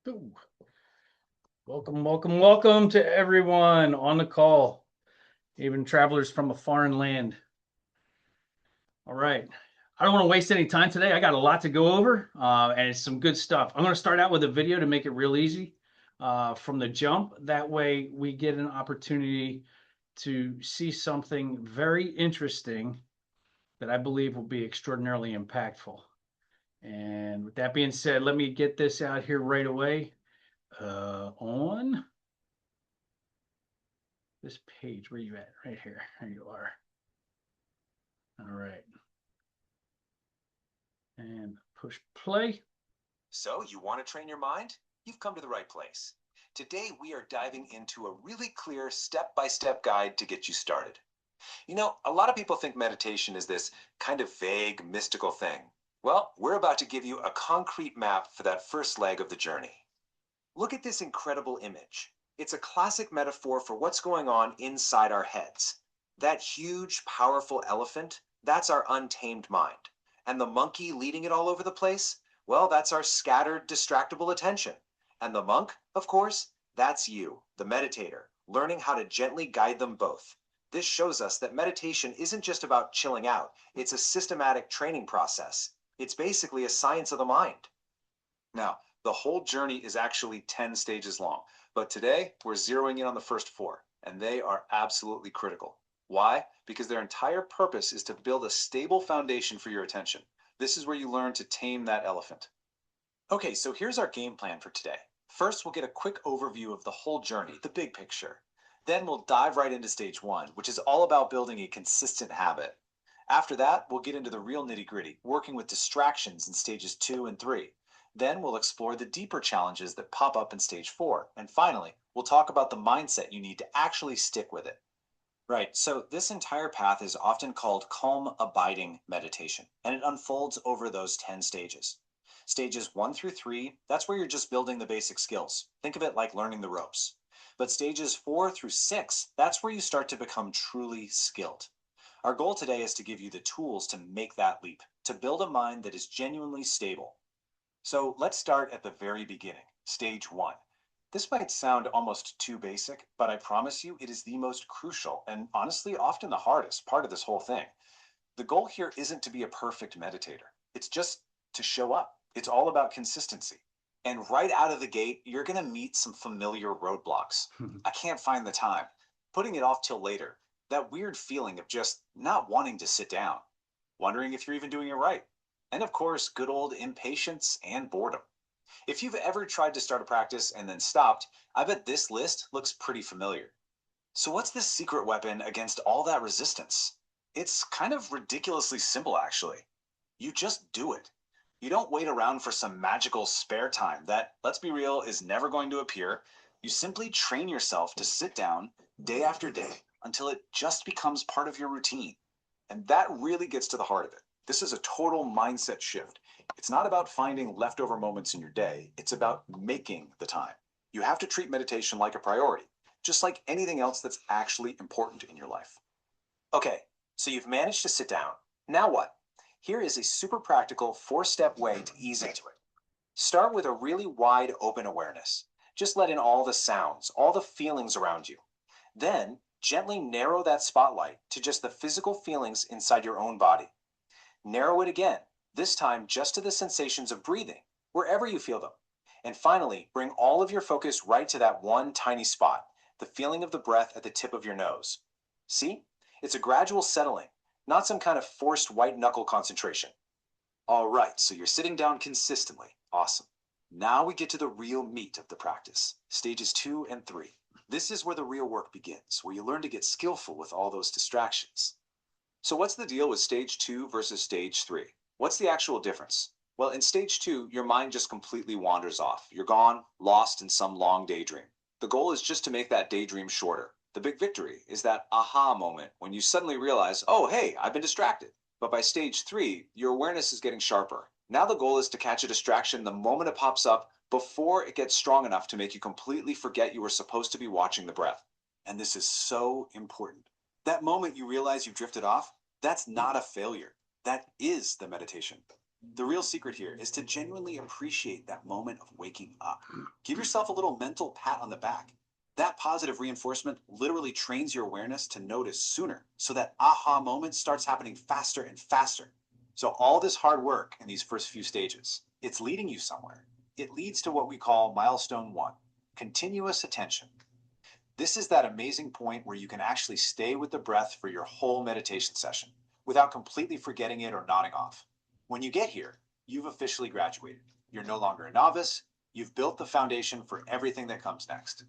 Ooh. Welcome to everyone on the call, even travelers from a foreign land. All right. I don't want to waste any time today. I got a lot to go over, and it's some good stuff. I'm going to start out with a video to make it real easy from the jump. That way, we get an opportunity to see something very interesting that I believe will be extraordinarily impactful. And with that being said, let me get this out here right away on this page. Where you at? Right here. There you are. All right. And push play. So, you want to train your mind? You've come to the right place. Today, we are diving into a really clear step-by-step guide to get you started. You know, a lot of people think meditation is this kind of vague, mystical thing. Well, we're about to give you a concrete map for that first leg of the journey. Look at this incredible image. It's a classic metaphor for what's going on inside our heads. That huge, powerful elephant, that's our untamed mind. And the monkey leading it all over the place, well, that's our scattered, distractible attention. And the monk, of course, that's you, the meditator, learning how to gently guide them both. This shows us that meditation isn't just about chilling out, it's a systematic training process. It's basically a science of the mind. Now, the whole journey is actually 10 stages long, but today we're zeroing in on the first 4, and they are absolutely critical. Why? Because their entire purpose is to build a stable foundation for your attention. This is where you learn to tame that elephant. Okay, so here's our game plan for today. First, we'll get a quick overview of the whole journey, the big picture. Then we'll dive right into stage 1, which is all about building a consistent habit. After that, we'll get into the real nitty-gritty, working with distractions in stages 2 and 3. Then we'll explore the deeper challenges that pop up in stage 4. And finally, we'll talk about the mindset you need to actually stick with it. Right, so this entire path is often called calm abiding meditation, and it unfolds over those 10 stages. Stages 1 through 3, that's where you're just building the basic skills. Think of it like learning the ropes. But stages 4 through 6, that's where you start to become truly skilled. Our goal today is to give you the tools to make that leap, to build a mind that is genuinely stable. So let's start at the very beginning, stage 1. This might sound almost too basic, but I promise you it is the most crucial and honestly often the hardest part of this whole thing. The goal here isn't to be a perfect meditator. It's just to show up. It's all about consistency. And right out of the gate, you're going to meet some familiar roadblocks. I can't find the time. Putting it off till later. That weird feeling of just not wanting to sit down. Wondering if you're even doing it right. And of course, good old impatience and boredom. If you've ever tried to start a practice and then stopped, I bet this list looks pretty familiar. So what's the secret weapon against all that resistance? It's kind of ridiculously simple, actually. You just do it. You don't wait around for some magical spare time that, let's be real, is never going to appear. You simply train yourself to sit down day after day until it just becomes part of your routine. And that really gets to the heart of it. This is a total mindset shift. It's not about finding leftover moments in your day, it's about making the time. You have to treat meditation like a priority, just like anything else that's actually important in your life. Okay, so you've managed to sit down. Now what? Here is a super practical 4-step way to ease into it. Start with a really wide open awareness. Just let in all the sounds, all the feelings around you. Then, gently narrow that spotlight to just the physical feelings inside your own body. Narrow it again, this time just to the sensations of breathing, wherever you feel them. And finally, bring all of your focus right to that one tiny spot, the feeling of the breath at the tip of your nose. See? It's a gradual settling, not some kind of forced white knuckle concentration. All right, so you're sitting down consistently. Awesome. Now we get to the real meat of the practice, stages 2 and 3. This is where the real work begins, where you learn to get skillful with all those distractions. So what's the deal with stage 2 versus stage 3? What's the actual difference? Well, in stage 2, your mind just completely wanders off. You're gone, lost in some long daydream. The goal is just to make that daydream shorter. The big victory is that aha moment when you suddenly realize, oh, hey, I've been distracted. But by stage 3, your awareness is getting sharper. Now the goal is to catch a distraction the moment it pops up before it gets strong enough to make you completely forget you were supposed to be watching the breath. And this is so important. That moment you realize you've drifted off, that's not a failure. That is the meditation. The real secret here is to genuinely appreciate that moment of waking up. Give yourself a little mental pat on the back. That positive reinforcement literally trains your awareness to notice sooner, so that aha moment starts happening faster and faster. So all this hard work in these first few stages, it's leading you somewhere. It leads to what we call milestone 1, continuous attention. This is that amazing point where you can actually stay with the breath for your whole meditation session without completely forgetting it or nodding off. When you get here, you've officially graduated. You're no longer a novice. You've built the foundation for everything that comes next.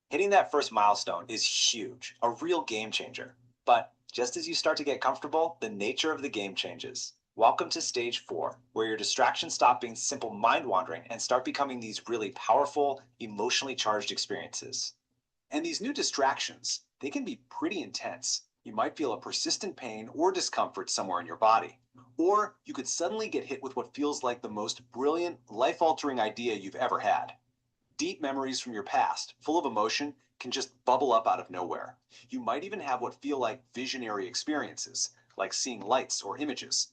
Hitting that first milestone is huge, a real game changer. But just as you start to get comfortable, the nature of the game changes. Welcome to stage 4, where your distractions stop being simple mind wandering and start becoming these really powerful, emotionally charged experiences. And these new distractions, they can be pretty intense. You might feel a persistent pain or discomfort somewhere in your body. Or you could suddenly get hit with what feels like the most brilliant, life-altering idea you've ever had. Deep memories from your past, full of emotion, can just bubble up out of nowhere. You might even have what feel like visionary experiences, like seeing lights or images.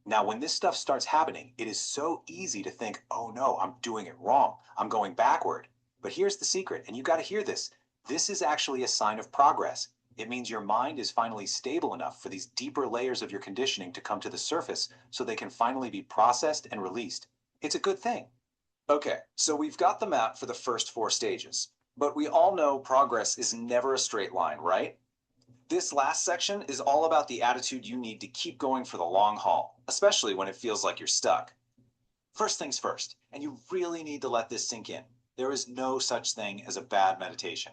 Now, when this stuff starts happening, it is so easy to think, oh no, I'm doing it wrong. I'm going backward. But here's the secret, and you got to hear this. This is actually a sign of progress. It means your mind is finally stable enough for these deeper layers of your conditioning to come to the surface so they can finally be processed and released. It's a good thing. Okay, so we've got the map for the first 4 stages, but we all know progress is never a straight line, right? This last section is all about the attitude you need to keep going for the long haul, especially when it feels like you're stuck. First things first, and you really need to let this sink in. There is no such thing as a bad meditation.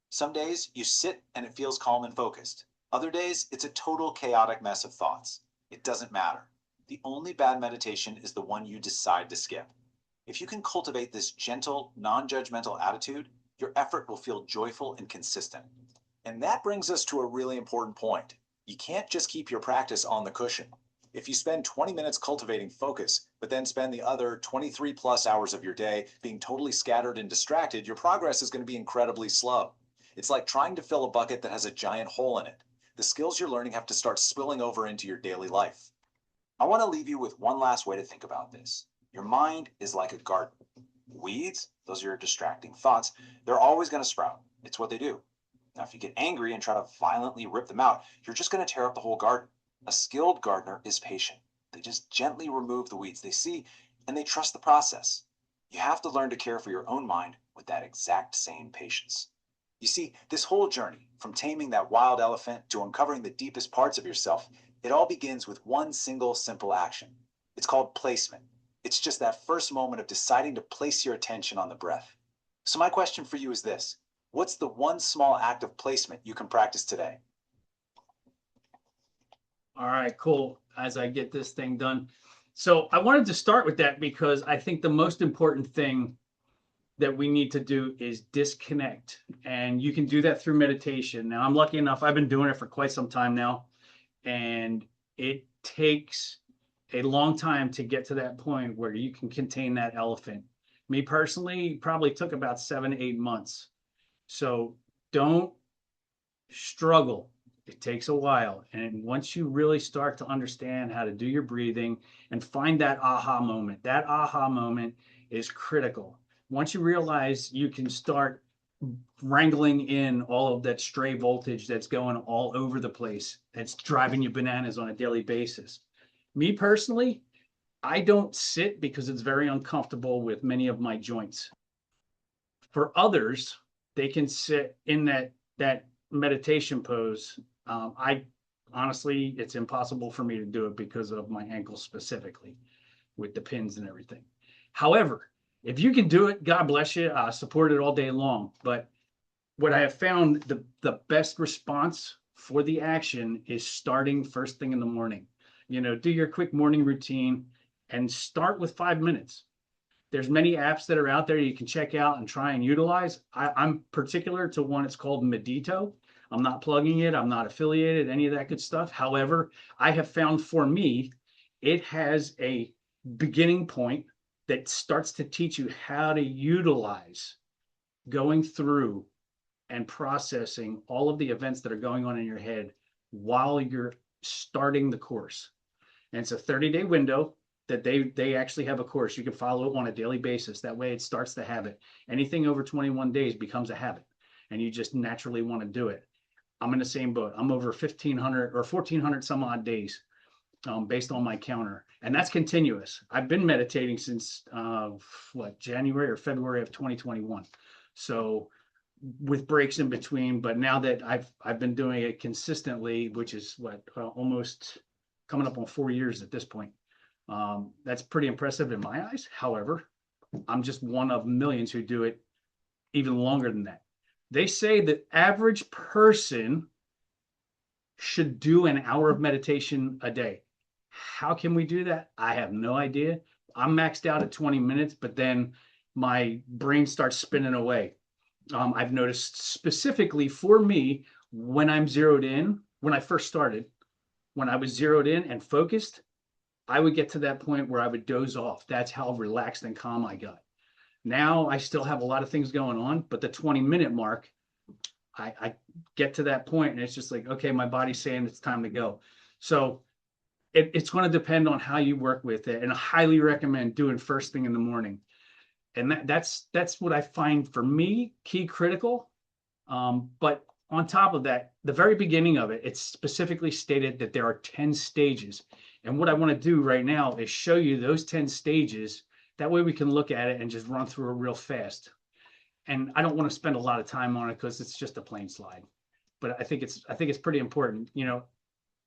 Some days you sit and it feels calm and focused. Other days it's a total chaotic mess of thoughts. It doesn't matter. The only bad meditation is the one you decide to skip. If you can cultivate this gentle, non-judgmental attitude, your effort will feel joyful and consistent. And that brings us to a really important point. You can't just keep your practice on the cushion. If you spend 20 minutes cultivating focus, but then spend the other 23 plus hours of your day being totally scattered and distracted, your progress is going to be incredibly slow. It's like trying to fill a bucket that has a giant hole in it. The skills you're learning have to start spilling over into your daily life. I want to leave you with one last way to think about this. Your mind is like a garden. Weeds, those are your distracting thoughts, they're always going to sprout. It's what they do. Now, if you get angry and try to violently rip them out, you're just going to tear up the whole garden. A skilled gardener is patient. They just gently remove the weeds they see, and they trust the process. You have to learn to care for your own mind with that exact same patience. You see, this whole journey, from taming that wild elephant to uncovering the deepest parts of yourself, it all begins with one single simple action. It's called placement. It's just that first moment of deciding to place your attention on the breath. So my question for you is this. What's the one small act of placement you can practice today? All right, cool. As I get this thing done. So I wanted to start with that because I think the most important thing that we need to do is disconnect. And you can do that through meditation. Now, I'm lucky enough, I've been doing it for quite some time now. And it takes a long time to get to that point where you can contain that elephant. Me personally, probably took about 7 to 8 months. So don't struggle. It takes a while. And once you really start to understand how to do your breathing and find that aha moment is critical. Once you realize you can start wrangling in all of that stray voltage that's going all over the place, that's driving you bananas on a daily basis. Me personally, I don't sit because it's very uncomfortable with many of my joints. For others, they can sit in that meditation pose. I honestly, it's impossible for me to do it because of my ankles specifically, with the pins and everything. However, if you can do it, God bless you. Support it all day long. But what I have found the best response for the action is starting first thing in the morning. Do your quick morning routine and start with 5 minutes. There's many apps that are out there you can check out and try and utilize. I'm particular to one. It's called Medito. I'm not plugging it. I'm not affiliated, any of that good stuff. However, I have found for me, it has a beginning point that starts to teach you how to utilize going through and processing all of the events that are going on in your head while you're starting the course. And it's a 30-day window. that they actually have a course. You can follow it on a daily basis. That way it starts the habit. Anything over 21 days becomes a habit, and you just naturally want to do it. I'm in the same boat. I'm over 1,500 or 1,400 some odd days, based on my counter, and that's continuous. I've been meditating since January or February of 2021. So with breaks in between, but now that I've been doing it consistently, which is almost coming up on 4 years at this point. That's pretty impressive in my eyes. However, I'm just one of millions who do it even longer than that. They say the average person should do an hour of meditation a day. How can we do that? I have no idea. I'm maxed out at 20 minutes, but then my brain starts spinning away. I've noticed specifically for me, when I'm zeroed in, when I first started, when I was zeroed in and focused, I would get to that point where I would doze off. That's how relaxed and calm I got. Now I still have a lot of things going on, but the 20-minute mark, I get to that point and it's just like, okay, my body's saying it's time to go. So it's going to depend on how you work with it. And I highly recommend doing first thing in the morning. And that's what I find for me key critical. But on top of that, the very beginning of it, it's specifically stated that there are 10 stages. And what I want to do right now is show you those 10 stages. That way we can look at it and just run through it real fast. And I don't want to spend a lot of time on it because it's just a plain slide. But I think it's pretty important.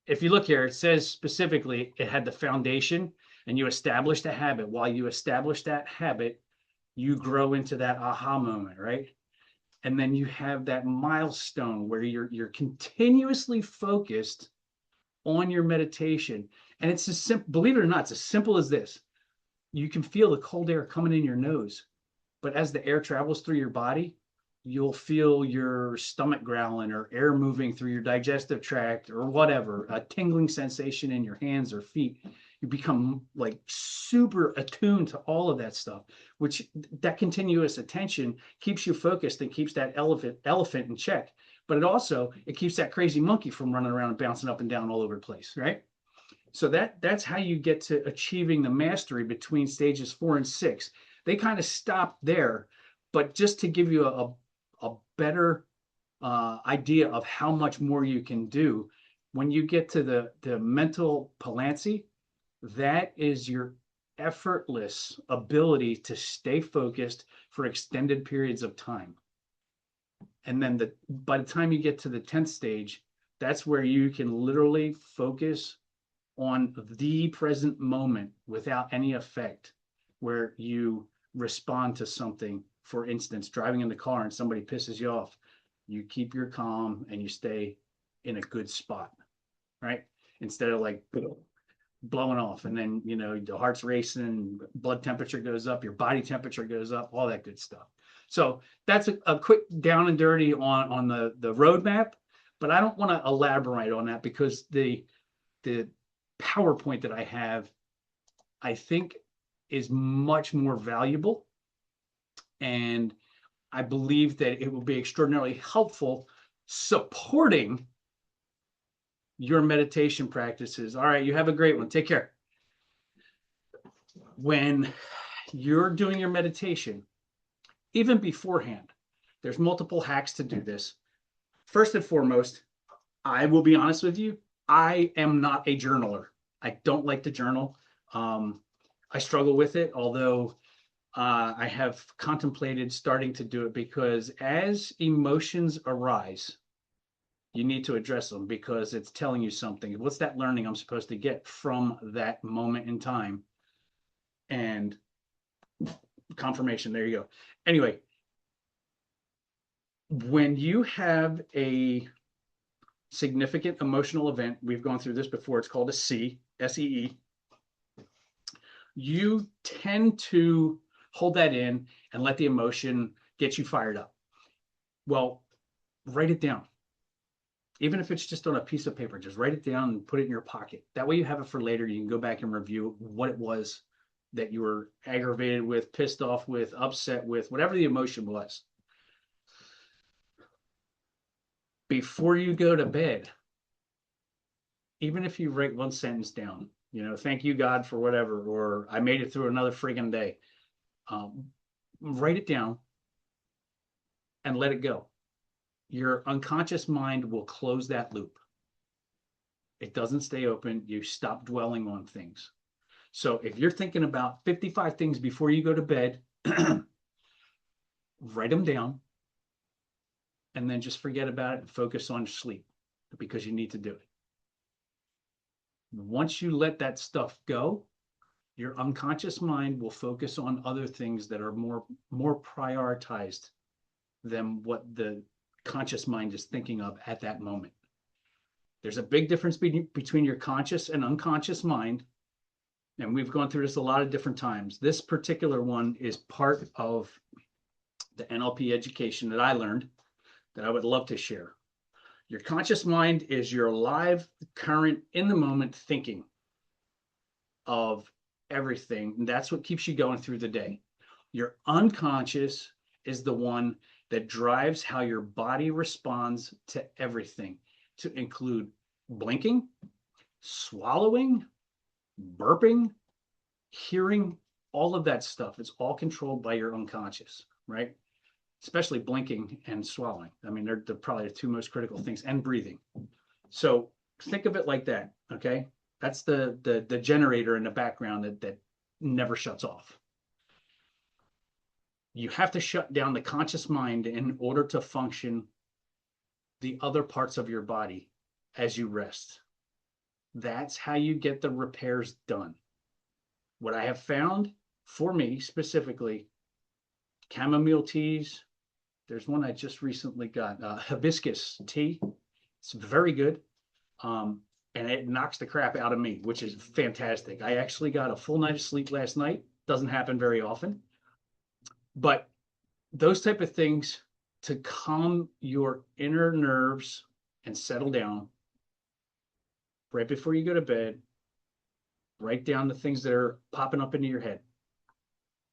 If you look here, it says specifically it had the foundation and you established a habit. While you establish that habit, you grow into that aha moment, right? And then you have that milestone where you're continuously focused on your meditation. And it's as simple, believe it or not, it's as simple as this. You can feel the cold air coming in your nose, but as the air travels through your body, you'll feel your stomach growling or air moving through your digestive tract or whatever, a tingling sensation in your hands or feet. You become like super attuned to all of that stuff, which that continuous attention keeps you focused and keeps that elephant in check. But it keeps that crazy monkey from running around and bouncing up and down all over the place, right? So that's how you get to achieving the mastery between stages 4 and 6. They kind of stop there, but just to give you a better idea of how much more you can do, when you get to the mental Palanci, that is your effortless ability to stay focused for extended periods of time. And then by the time you get to the 10th stage, that's where you can literally focus on the present moment without any effect, where you respond to something. For instance, driving in the car and somebody pisses you off, you keep your calm and you stay in a good spot, right? Instead of like blowing off and then the heart's racing, blood temperature goes up, your body temperature goes up, all that good stuff. So that's a quick down and dirty on the roadmap, but I don't want to elaborate on that because the PowerPoint that I have, I think, is much more valuable, and I believe that it will be extraordinarily helpful supporting your meditation practices. All right, you have a great one. Take care. When you're doing your meditation, even beforehand, there's multiple hacks to do this. First and foremost, I will be honest with you, I am not a journaler. I don't like to journal. I struggle with it, although I have contemplated starting to do it because as emotions arise, you need to address them because it's telling you something. What's that learning I'm supposed to get from that moment in time? And confirmation, there you go. Anyway, when you have a significant emotional event, we've gone through this before, it's called a SEE, you tend to hold that in and let the emotion get you fired up. Well, write it down. Even if it's just on a piece of paper, just write it down and put it in your pocket. That way you have it for later. You can go back and review what it was that you were aggravated with, pissed off with, upset with, whatever the emotion was. Before you go to bed, even if you write one sentence down, Thank you, God, for whatever, or I made it through another friggin' day. Write it down and let it go. Your unconscious mind will close that loop. It doesn't stay open. You stop dwelling on things. So if you're thinking about 55 things before you go to bed, write them down and then just forget about it and focus on sleep because you need to do it. Once you let that stuff go, your unconscious mind will focus on other things that are more prioritized than what the conscious mind is thinking of at that moment. There's a big difference between your conscious and unconscious mind. And we've gone through this a lot of different times. This particular one is part of the NLP education that I learned that I would love to share. Your conscious mind is your live, current, in the moment thinking of everything. And that's what keeps you going through the day. Your unconscious is the one that drives how your body responds to everything, to include blinking, swallowing, burping, hearing, all of that stuff. It's all controlled by your unconscious, right? Especially blinking and swallowing. I mean, they're probably the two most critical things, and breathing. So think of it like that, okay? That's the generator in the background that never shuts off. You have to shut down the conscious mind in order to function the other parts of your body as you rest. That's how you get the repairs done. What I have found for me specifically, chamomile teas. There's one I just recently got, hibiscus tea. It's very good. And it knocks the crap out of me, which is fantastic. I actually got a full night of sleep last night. Doesn't happen very often. But those type of things to calm your inner nerves and settle down right before you go to bed, write down the things that are popping up into your head.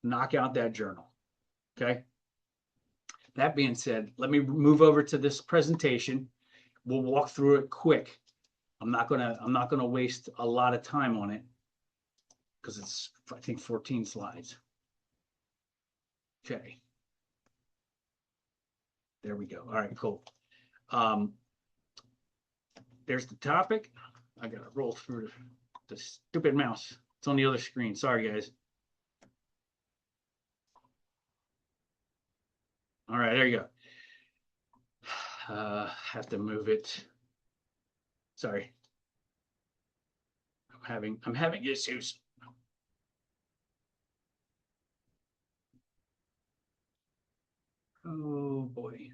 Knock out that journal. Okay. That being said, let me move over to this presentation. We'll walk through it quick. I'm not gonna waste a lot of time on it because it's, I think, 14 slides. Okay. There we go. All right, cool. There's the topic. I gotta roll through the stupid mouse. It's on the other screen. Sorry, guys. All right, there you go. Have to move it. Sorry. I'm having issues. Oh boy.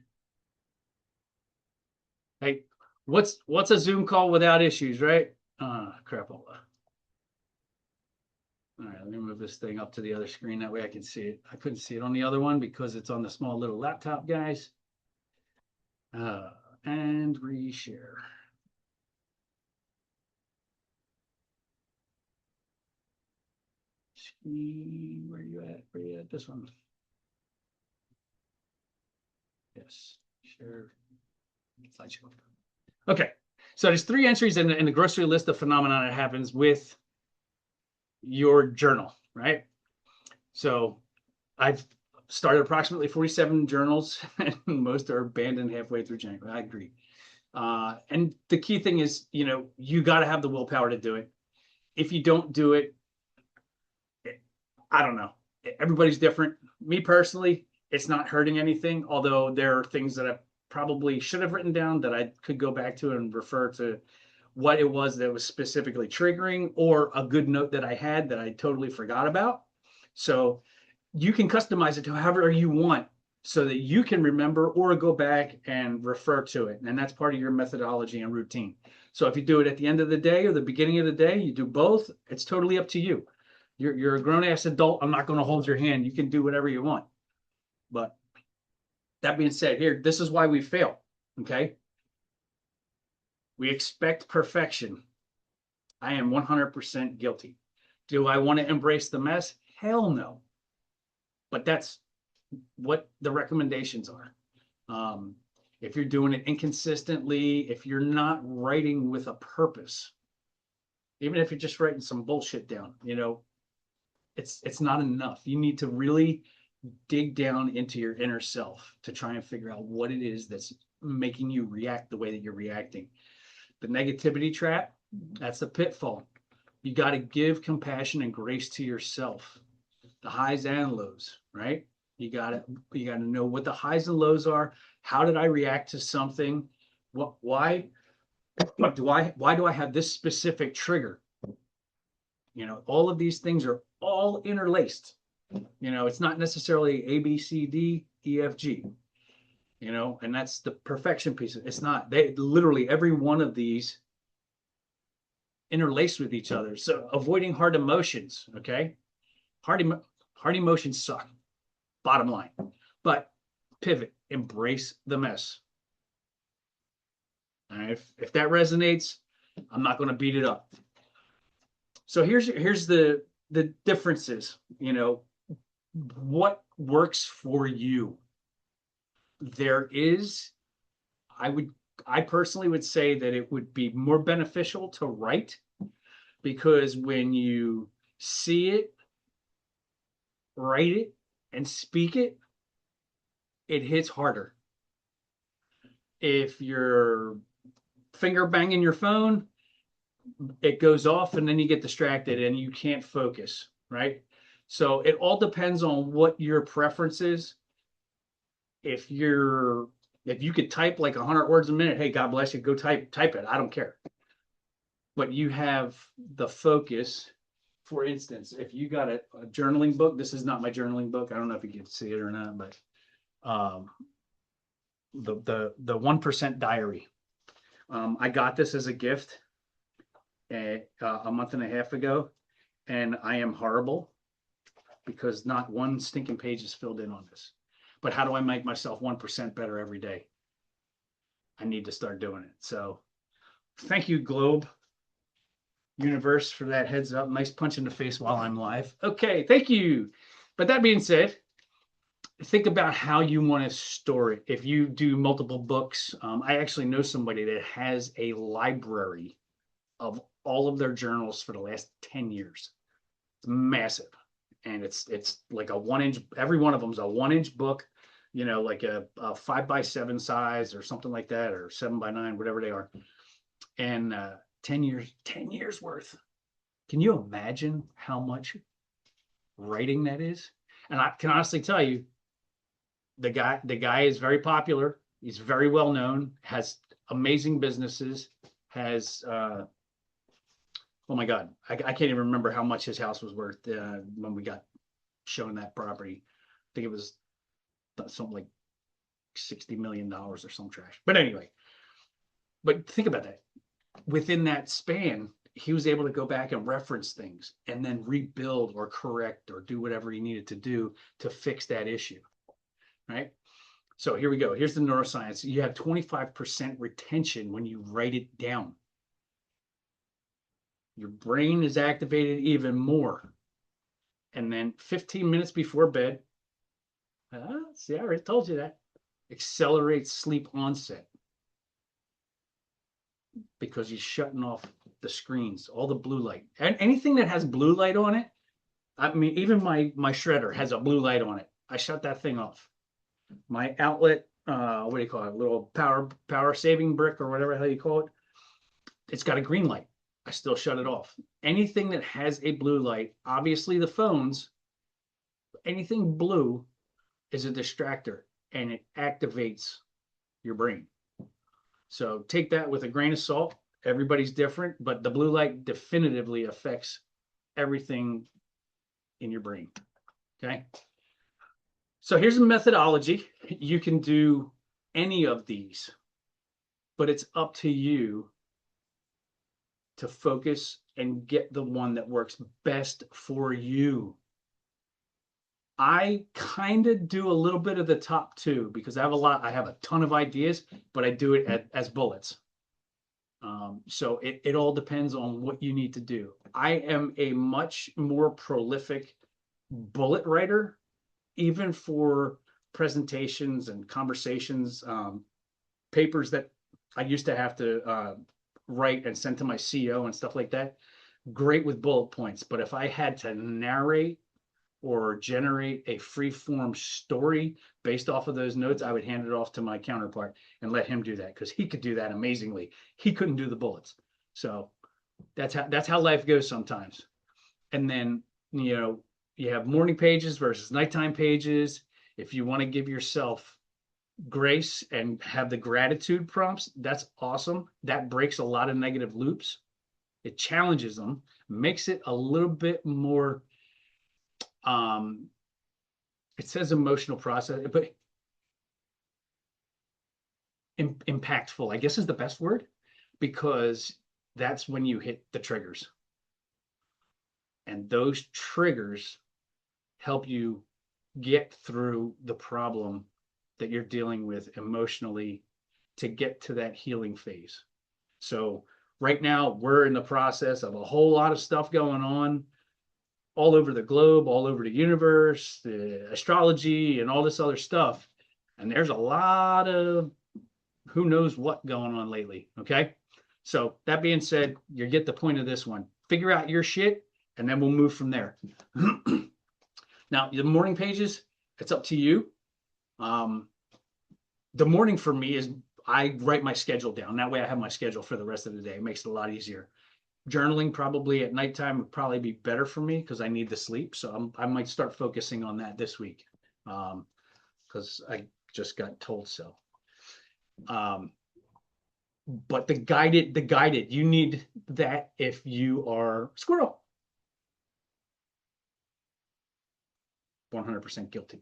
Hey, what's a Zoom call without issues, right? Crapola. All right, let me move this thing up to the other screen. That way I can see it. I couldn't see it on the other one because it's on the small little laptop, guys. And reshare. Where are you at? Where are you at? This one. Yes, share slideshow. Okay, so there's 3 entries in the grocery list of phenomena that happens with your journal, right? So I've started approximately 47 journals, and most are abandoned halfway through January. I agree. And the key thing is, you got to have the willpower to do it. If you don't do it, I don't know. Everybody's different. Me personally, it's not hurting anything, although there are things that I probably should have written down that I could go back to and refer to what it was that was specifically triggering, or a good note that I had that I totally forgot about. So you can customize it to however you want so that you can remember or go back and refer to it. And that's part of your methodology and routine. So if you do it at the end of the day or the beginning of the day, you do both, it's totally up to you. You're a grown-ass adult. I'm not going to hold your hand. You can do whatever you want. But that being said, here, this is why we fail, okay? We expect perfection. I am 100% guilty. Do I want to embrace the mess? Hell no. But that's what the recommendations are. If you're doing it inconsistently, if you're not writing with a purpose, even if you're just writing some bullshit down, it's not enough. You need to really dig down into your inner self to try and figure out what it is that's making you react the way that you're reacting. The negativity trap, that's a pitfall. You got to give compassion and grace to yourself, the highs and lows, right? You got to know what the highs and lows are. How did I react to something? Why do I have this specific trigger? All of these things are all interlaced. It's not necessarily A, B, C, D, E, F, G, and that's the perfection piece. It's not. They literally, every one of these interlaced with each other. So avoiding hard emotions, okay? Hard emotions suck, bottom line. But pivot, embrace the mess. All right, if that resonates, I'm not going to beat it up. So here's the differences. What works for you. There is, I personally would say that it would be more beneficial to write, because when you see it, write it, and speak it, it hits harder. If you're finger banging your phone, it goes off and then you get distracted and you can't focus, right? So it all depends on what your preference is. If you could type like 100 words a minute, hey, God bless you, go type it. I don't care. But you have the focus. For instance, if you got a journaling book, this is not my journaling book. I don't know if you can see it or not, but the 1% diary. I got this as a gift a month and a half ago, and I am horrible because not one stinking page is filled in on this. But how do I make myself 1% better every day? I need to start doing it. So thank you, Globe Universe, for that heads up. Nice punch in the face while I'm live. Okay, thank you. But that being said, think about how you want to store it. If you do multiple books, I actually know somebody that has a library of all of their journals for the last 10 years. It's massive. And it's like a 1-inch, every one of them is a 1-inch book, like a 5x7 size or something like that, or 7x9, whatever they are. And 10 years worth. Can you imagine how much writing that is? And I can honestly tell you, the guy is very popular. He's very well known, has amazing businesses, has oh my God, I can't even remember how much his house was worth when we got shown that property. I think it was something like $60 million or some trash. But anyway, but think about that. Within that span, he was able to go back and reference things and then rebuild or correct or do whatever he needed to do to fix that issue, right? So here we go. Here's the neuroscience. You have 25% retention when you write it down. Your brain is activated even more. And then 15 minutes before bed, see, I already told you that, accelerates sleep onset, because you're shutting off the screens, all the blue light. And anything that has blue light on it, I mean, even my shredder has a blue light on it. I shut that thing off. My outlet, what do you call it? A little power saving brick or whatever the hell you call it. It's got a green light. I still shut it off. Anything that has a blue light, obviously the phones, anything blue is a distractor and it activates your brain. So take that with a grain of salt. Everybody's different, but the blue light definitively affects everything in your brain. Okay. So here's a methodology. You can do any of these, but it's up to you to focus and get the one that works best for you. I kind of do a little bit of the top two because I have a ton of ideas, but I do it as bullets. So it all depends on what you need to do. I am a much more prolific bullet writer, even for presentations and conversations, papers that I used to have to write and send to my CEO and stuff like that. great with bullet points, but if I had to narrate or generate a free form story based off of those notes, I would hand it off to my counterpart and let him do that because he could do that amazingly. He couldn't do the bullets. So that's how life goes sometimes. And then, you have morning pages versus nighttime pages. If you want to give yourself grace and have the gratitude prompts, that's awesome. That breaks a lot of negative loops. It challenges them, makes it a little bit more, it says emotional process, but impactful, I guess is the best word, because that's when you hit the triggers. And those triggers help you get through the problem that you're dealing with emotionally to get to that healing phase. So right now we're in the process of a whole lot of stuff going on all over the globe, all over the universe, the astrology and all this other stuff. And there's a lot of who knows what going on lately. Okay. So that being said, you get the point of this one. Figure out your shit and then we'll move from there. Now, the morning pages, it's up to you. The morning for me is I write my schedule down. That way I have my schedule for the rest of the day. It makes it a lot easier. Journaling probably at nighttime would probably be better for me because I need the sleep. So I might start focusing on that this week because I just got told so. But the guided, you need that if you are squirrel. 100% guilty.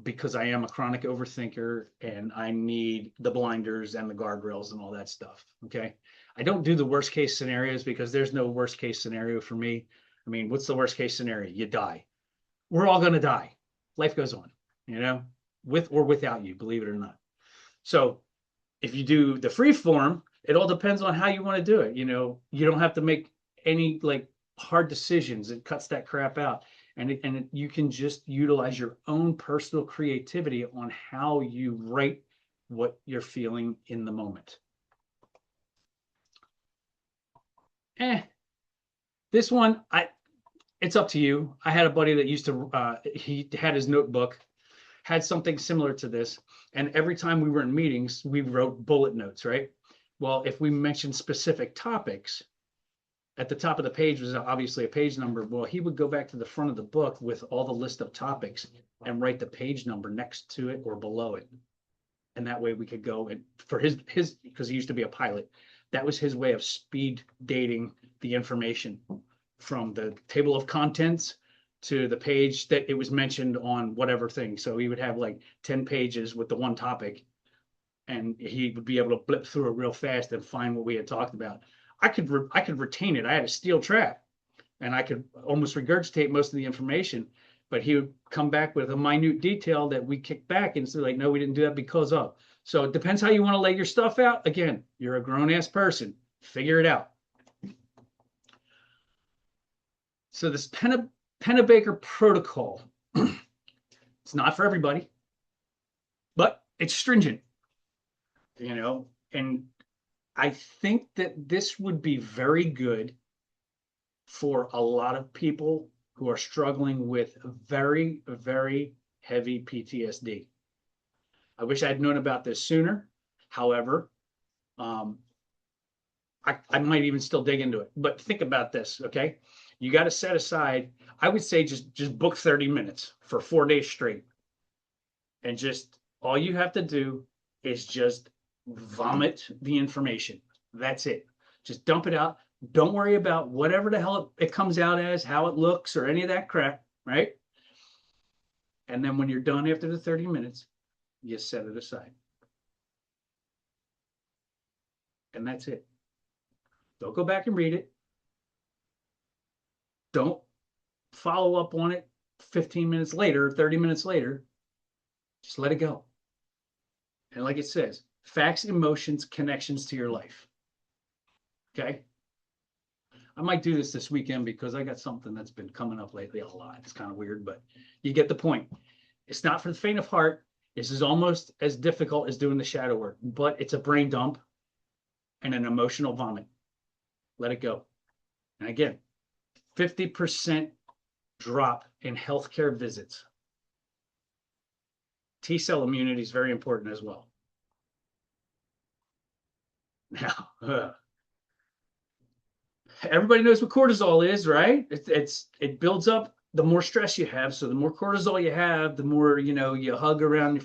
Because I am a chronic overthinker and I need the blinders and the guardrails and all that stuff. Okay. I don't do the worst case scenarios because there's no worst case scenario for me. I mean, what's the worst case scenario? You die. We're all going to die. Life goes on, with or without you, believe it or not. So if you do the free form, it all depends on how you want to do it. You don't have to make any like hard decisions. It cuts that crap out. And you can just utilize your own personal creativity on how you write what you're feeling in the moment. This one, it's up to you. I had a buddy that used to, he had his notebook, had something similar to this. And every time we were in meetings, we wrote bullet notes, right? Well, if we mentioned specific topics, at the top of the page was obviously a page number. Well, he would go back to the front of the book with all the list of topics and write the page number next to it or below it. And that way we could go and for his, because he used to be a pilot, that was his way of speed dating the information from the table of contents to the page that it was mentioned on whatever thing. So he would have like 10 pages with the one topic and he would be able to blip through it real fast and find what we had talked about. I could retain it. I had a steel trap and I could almost regurgitate most of the information, but he would come back with a minute detail that we kicked back and say like, no, we didn't do that because of. So it depends how you want to lay your stuff out. Again, you're a grown ass person, figure it out. So this Pennebaker protocol, it's not for everybody, but it's stringent, and I think that this would be very good for a lot of people who are struggling with very, very heavy PTSD. I wish I had known about this sooner. However, I might even still dig into it. But think about this, okay? You got to set aside, I would say just book 30 minutes for 4 days straight. And just all you have to do is just vomit the information. That's it. Just dump it out. Don't worry about whatever the hell it comes out as, how it looks, or any of that crap, right? And then when you're done after the 30 minutes, you set it aside. And that's it. Don't go back and read it. Don't follow up on it 15 minutes later, 30 minutes later. Just let it go. And like it says, facts, emotions, connections to your life. Okay? I might do this weekend because I got something that's been coming up lately a lot. It's kind of weird, but you get the point. It's not for the faint of heart. This is almost as difficult as doing the shadow work, but it's a brain dump and an emotional vomit. let it go. And again, 50% drop in healthcare visits. T cell immunity is very important as well. Now, everybody knows what cortisol is, right? It builds up the more stress you have. So the more cortisol you have, the more, you hug around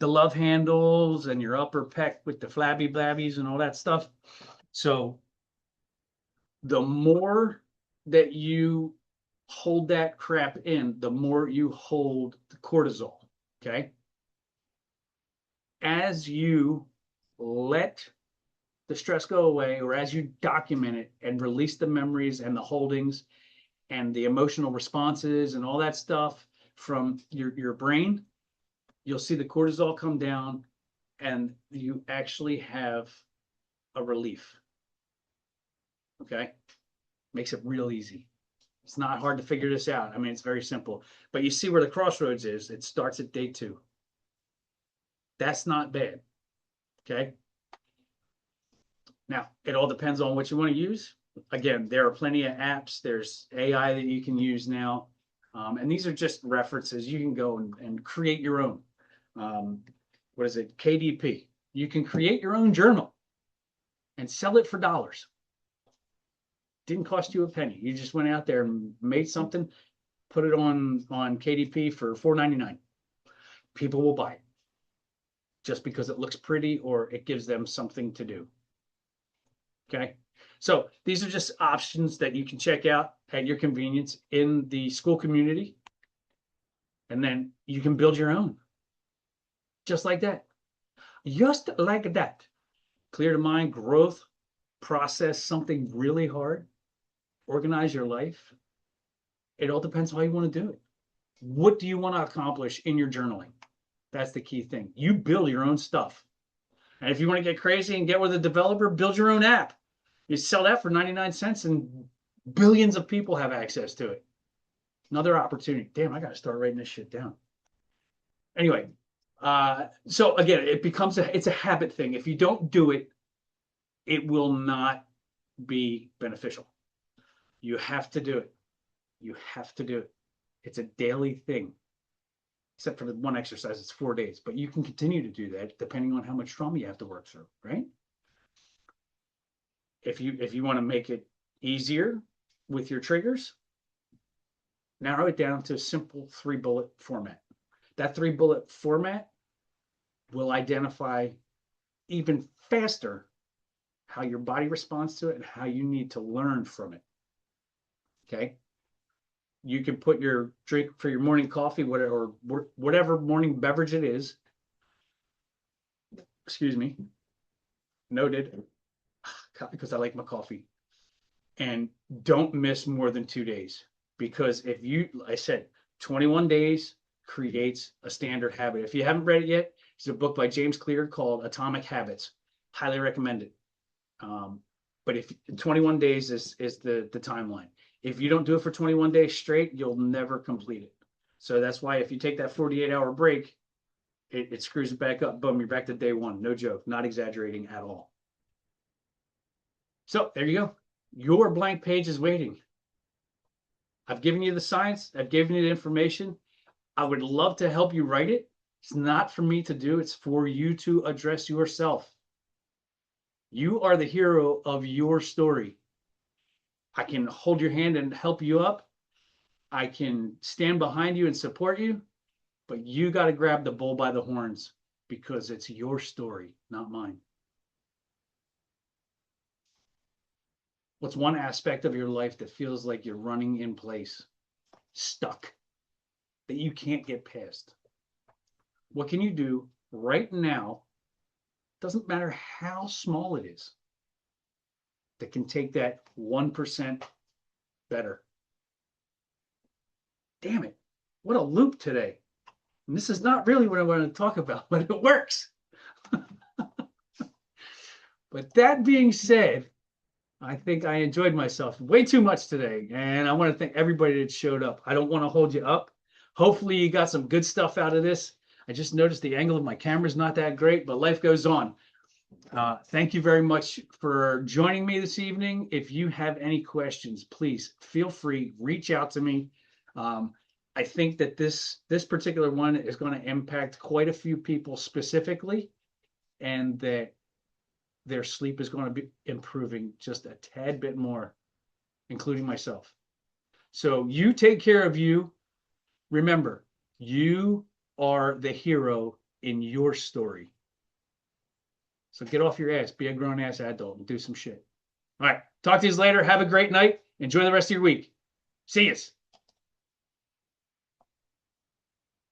the love handles and your upper pec with the flabby blabbies and all that stuff. So the more that you hold that crap in, the more you hold the cortisol. Okay. As you let the stress go away, or as you document it and release the memories and the holdings and the emotional responses and all that stuff from your brain, you'll see the cortisol come down and you actually have a relief. Okay. Makes it real easy. It's not hard to figure this out. I mean, it's very simple, but you see where the crossroads is. It starts at day 2. That's not bad. Okay. Now, it all depends on what you want to use. Again, there are plenty of apps. There's AI that you can use now. And these are just references. You can go and create your own. What is it? KDP. You can create your own journal and sell it for dollars. Didn't cost you a penny. You just went out there and made something, put it on KDP for $4.99. People will buy it just because it looks pretty or it gives them something to do. Okay. So these are just options that you can check out at your convenience in the school community. And then you can build your own. Just like that. Just like that. Clear the mind, growth, process something really hard, organize your life. It all depends on how you want to do it. What do you want to accomplish in your journaling? That's the key thing. You build your own stuff. And if you want to get crazy and get with a developer, build your own app. You sell that for 99 cents and billions of people have access to it. Another opportunity. Damn, I got to start writing this shit down. Anyway, so again, it's a habit thing. If you don't do it, it will not be beneficial. You have to do it. You have to do it. It's a daily thing. Except for the one exercise, it's 4 days. But you can continue to do that depending on how much trauma you have to work through, right? If you want to make it easier with your triggers, narrow it down to a simple 3-bullet format. That 3-bullet format will identify even faster how your body responds to it and how you need to learn from it. Okay. You can put your drink for your morning coffee, whatever morning beverage it is. Excuse me. Noted. Because I like my coffee. And don't miss more than 2 days. Because I said, 21 days creates a standard habit. If you haven't read it yet, it's a book by James Clear called Atomic Habits. Highly recommend it. But if 21 days is the timeline. If you don't do it for 21 days straight, you'll never complete it. So that's why if you take that 48-hour break, it screws it back up. Boom, you're back to day 1. No joke, not exaggerating at all. So there you go. Your blank page is waiting. I've given you the science. I've given you the information. I would love to help you write it. It's not for me to do. It's for you to address yourself. You are the hero of your story. I can hold your hand and help you up. I can stand behind you and support you, but you got to grab the bull by the horns because it's your story, not mine. What's one aspect of your life that feels like you're running in place, stuck, that you can't get past? What can you do right now? Doesn't matter how small it is, that can take that 1% better. Damn it. What a loop today. And this is not really what I want to talk about, but it works. But that being said, I think I enjoyed myself way too much today. And I want to thank everybody that showed up. I don't want to hold you up. Hopefully you got some good stuff out of this. I just noticed the angle of my camera is not that great, but life goes on. Thank you very much for joining me this evening. If you have any questions, please feel free, reach out to me. Um, I think that this particular one is going to impact quite a few people specifically, and that their sleep is going to be improving just a tad bit more, including myself. So you take care of you. Remember, you are the hero in your story. So get off your ass, be a grown ass adult, and do some shit. All right. Talk to you later. Have a great night. Enjoy the rest of your week. See yous.